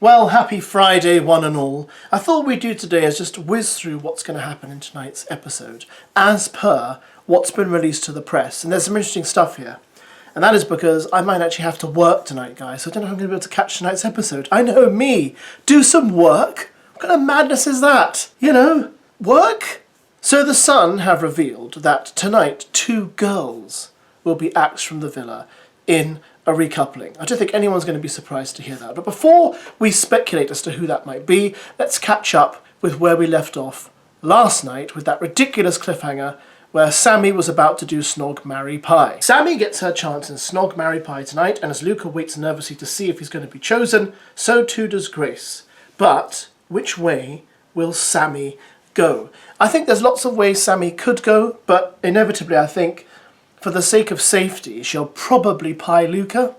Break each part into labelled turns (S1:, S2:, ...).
S1: Well, happy Friday, one and all. I thought we'd do today is just whiz through what's going to happen in tonight's episode, as per what's been released to the press. And there's some interesting stuff here. And that is because I might actually have to work tonight, guys, so I don't know if I'm going to be able to catch tonight's episode. I know, me! Do some work? What kind of madness is that? You know, work? So the Sun have revealed that tonight 2 girls will be axed from the villa in a recoupling. I don't think anyone's going to be surprised to hear that. But before we speculate as to who that might be, let's catch up with where we left off last night with that ridiculous cliffhanger where Sammy was about to do Snog, Marry, Pie. Sammy gets her chance in Snog, Marry, Pie tonight, and as Luca waits nervously to see if he's going to be chosen, so too does Grace. But which way will Sammy go? I think there's lots of ways Sammy could go, but inevitably I think for the sake of safety, she'll probably pie Luca,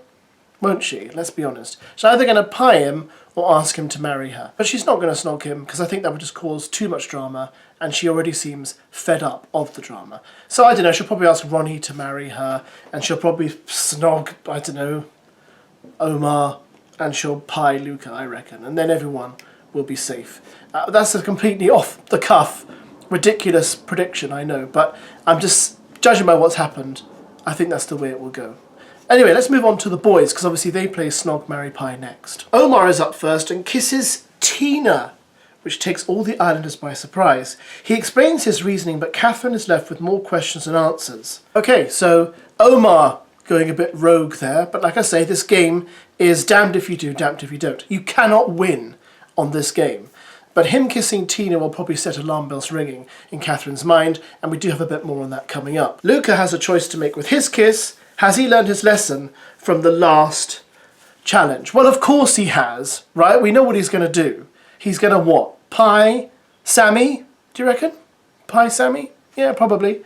S1: won't she? Let's be honest. She's either going to pie him or ask him to marry her. But she's not going to snog him, because I think that would just cause too much drama, and she already seems fed up of the drama. So I don't know, she'll probably ask Ronnie to marry her, and she'll probably snog, I don't know, Omar, and she'll pie Luca, I reckon. And then everyone will be safe. That's a completely off-the-cuff, ridiculous prediction, I know, but I'm just judging by what's happened, I think that's the way it will go. Anyway, let's move on to the boys, because obviously they play Snog, Marry, Pie next. Omar is up first and kisses Tina, which takes all the islanders by surprise. He explains his reasoning, but Catherine is left with more questions than answers. Okay, so Omar going a bit rogue there, but like I say, this game is damned if you do, damned if you don't. You cannot win on this game. But him kissing Tina will probably set alarm bells ringing in Catherine's mind, and we do have a bit more on that coming up. Luca has a choice to make with his kiss. Has he learned his lesson from the last challenge? Well, of course he has, right? We know what he's going to do. He's going to what? Pie Sammy? Do you reckon? Pie Sammy? Yeah, probably.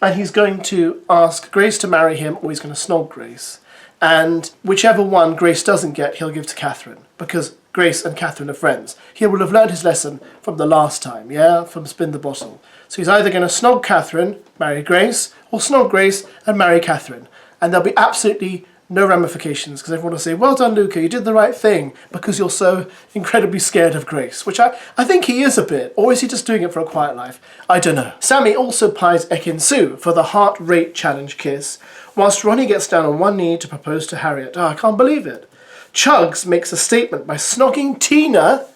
S1: And he's going to ask Grace to marry him, or he's going to snog Grace. And whichever one Grace doesn't get, he'll give to Catherine, because Grace and Catherine are friends. He will have learned his lesson from the last time, yeah? From Spin the Bottle. So he's either going to snog Catherine, marry Grace, or snog Grace and marry Catherine. And there'll be absolutely no ramifications, because everyone will say, well done, Luca, you did the right thing, because you're so incredibly scared of Grace. Which I think he is a bit, or is he just doing it for a quiet life? I don't know. Sammy also pies Ekin-Su for the heart rate challenge kiss, whilst Ronnie gets down on one knee to propose to Harriet. Oh, I can't believe it. Chugs makes a statement by snogging Tina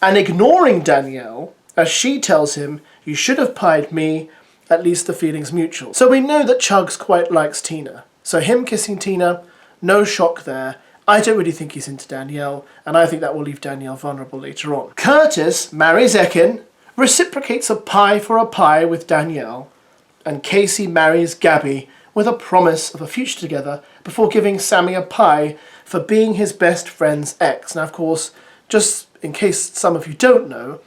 S1: and ignoring Danielle as she tells him, you should have pied me, at least the feeling's mutual. So we know that Chugs quite likes Tina. So him kissing Tina, no shock there. I don't really think he's into Danielle, and I think that will leave Danielle vulnerable later on. Curtis marries Ekin, reciprocates a pie for a pie with Danielle, and Casey marries Gabby with a promise of a future together before giving Sammy a pie for being his best friend's ex. Now, of course, just in case some of you don't know,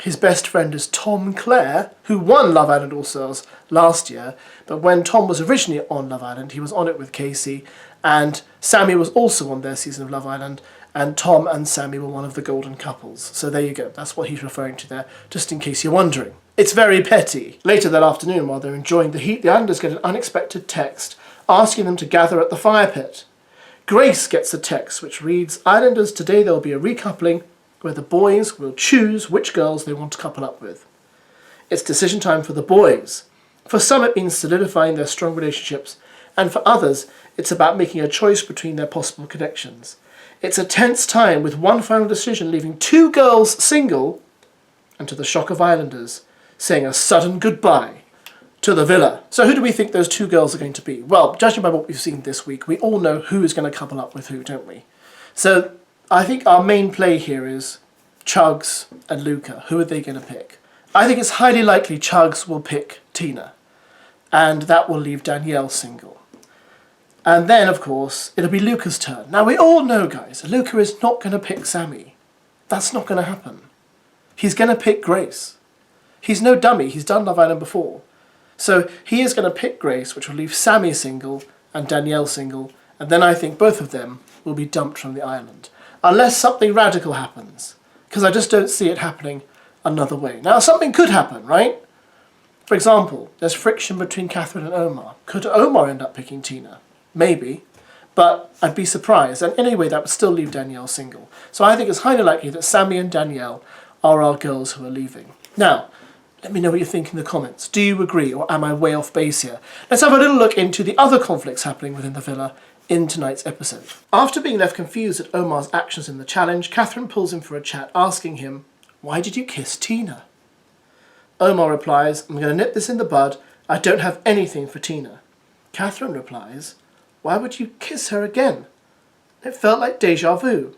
S1: his best friend is Tom Clare, who won Love Island All Stars last year. But when Tom was originally on Love Island, he was on it with Casey, and Sammy was also on their season of Love Island, and Tom and Sammy were one of the golden couples. So there you go, that's what he's referring to there, just in case you're wondering. It's very petty. Later that afternoon, while they're enjoying the heat, the Islanders get an unexpected text asking them to gather at the fire pit. Grace gets a text which reads, Islanders, today there will be a recoupling where the boys will choose which girls they want to couple up with. It's decision time for the boys. For some it means solidifying their strong relationships, and for others it's about making a choice between their possible connections. It's a tense time with one final decision leaving 2 girls single, and to the shock of Islanders, saying a sudden goodbye to the villa. So who do we think those 2 girls are going to be? Well, judging by what we've seen this week, we all know who is going to couple up with who, don't we? So I think our main play here is Chugs and Luca. Who are they going to pick? I think it's highly likely Chugs will pick Tina, and that will leave Danielle single. And then, of course, it'll be Luca's turn. Now, we all know, guys, Luca is not going to pick Sammy. That's not going to happen. He's going to pick Grace. He's no dummy. He's done Love Island before. So he is going to pick Grace, which will leave Sammy single and Danielle single, and then I think both of them will be dumped from the island. Unless something radical happens, because I just don't see it happening another way. Now, something could happen, right? For example, there's friction between Catherine and Omar. Could Omar end up picking Tina? Maybe. but I'd be surprised. And anyway, that would still leave Danielle single. So I think it's highly likely that SAMIE and Danielle are our girls who are leaving. Now, let me know what you think in the comments. Do you agree, or am I way off base here? Let's have a little look into the other conflicts happening within the villa in tonight's episode. After being left confused at Omar's actions in the challenge, Catherine pulls him for a chat, asking him, "Why did you kiss Tina?" Omar replies, "I'm going to nip this in the bud. I don't have anything for Tina." Catherine replies, "Why would you kiss her again?" It felt like déjà vu.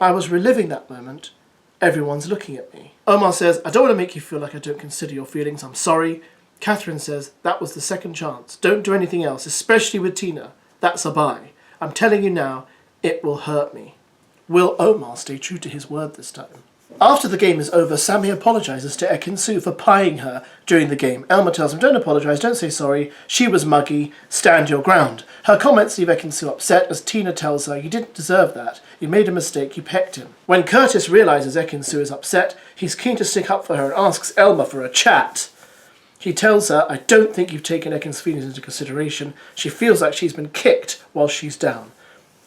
S1: I was reliving that moment. Everyone's looking at me. Omar says, "I don't want to make you feel like I don't consider your feelings. I'm sorry." Catherine says, "That was the second chance. Don't do anything else, especially with Tina. That's a bye. I'm telling you now, it will hurt me." Will Omar stay true to his word this time? After the game is over, SAMIE apologises to Ekin-Su for pieing her during the game. Elmer tells him, "Don't apologise, don't say sorry. She was muggy. Stand your ground." Her comments leave Ekin-Su upset as Tina tells her, "You didn't deserve that. You made a mistake. You pecked him." When Curtis realises Ekin-Su is upset, he's keen to stick up for her and asks Elmer for a chat. He tells her, "I don't think you've taken Ekin's feelings into consideration. She feels like she's been kicked while she's down."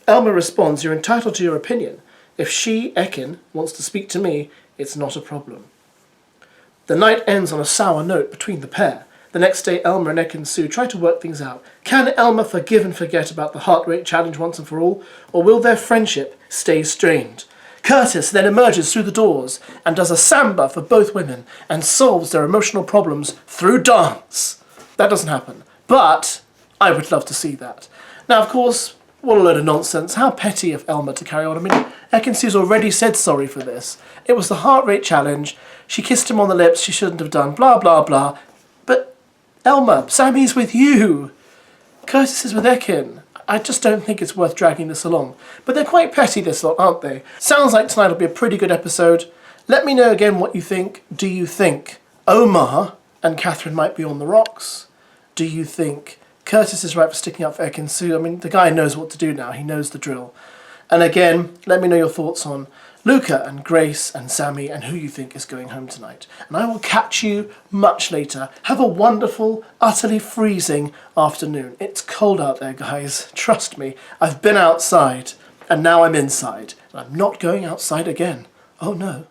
S1: Elmer responds, "You're entitled to your opinion. If she, Ekin, wants to speak to me, it's not a problem." The night ends on a sour note between the pair. The next day, Elmer and Ekin-Su try to work things out. Can Elmer forgive and forget about the heart rate challenge once and for all, or will their friendship stay strained? Curtis then emerges through the doors and does a samba for both women and solves their emotional problems through dance. That doesn't happen, but I would love to see that. Now, of course, what a load of nonsense. How petty of Elmer to carry on. I mean, Ekin-Su's already said sorry for this. It was the heart rate challenge. She kissed him on the lips she shouldn't have done, blah, blah, blah. But Elmer, SAMIE's with you. Curtis is with Ekin. I just don't think it's worth dragging this along. But they're quite petty, this lot, aren't they? Sounds like tonight will be a pretty good episode. Let me know again what you think. Do you think Omar and Catherine might be on the rocks? Do you think Curtis is right for sticking up for Ekin-Su? I mean, the guy knows what to do now. He knows the drill. And again, let me know your thoughts on Luca and Grace and SAMIE and who you think is going home tonight. And I will catch you much later. Have a wonderful, utterly freezing afternoon. It's cold out there, guys. Trust me. I've been outside and now I'm inside. And I'm not going outside again. Oh no.